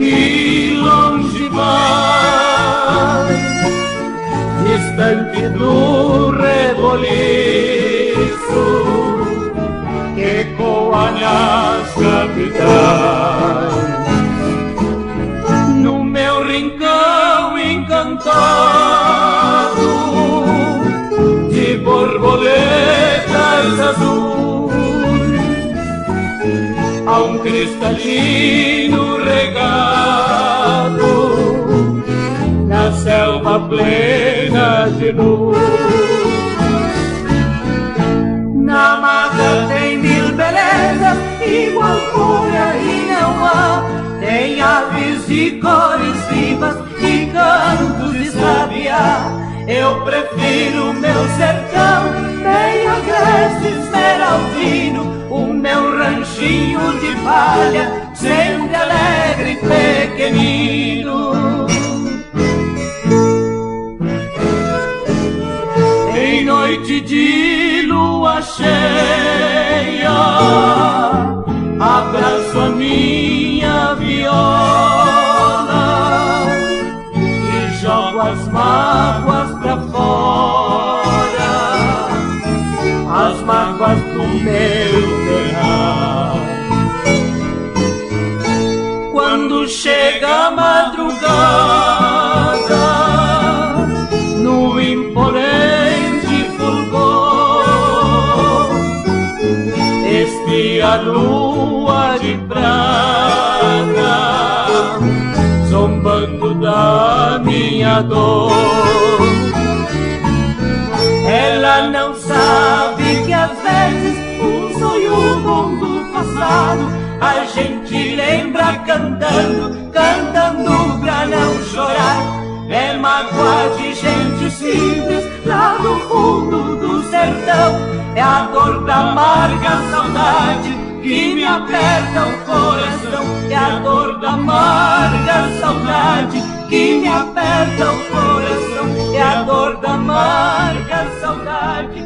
que longe vai, distante do reboliço que ecoa nas capitais. No meu rincão encantado de borboletas azuis, há um cristalino regado na selva plena de luz. Na mata tem mil belezas, igual folha e não há. Tem aves de cores vivas e cantos de sabiá. Eu prefiro meu sertão, bem agreste esmeraldino, o meu ranchinho de palha, sempre alegre e pequenino. Em noite de lua cheia, abraço a minha viola e jogo as mágoas pra fora, as mágoas do meu terral. Quando chega a madrugada, no imponente fulgor, espia a lua de prata, zombando da minha dor. Ela não sabe que às vezes um sonho bom do passado a gente lembra cantando, cantando pra não chorar. É mágoa de gente simples lá do fundo do sertão, é a dor da amarga saudade que me aperta o coração. É a dor da amarga saudade que me aperta o coração. É a dor da amarga saudade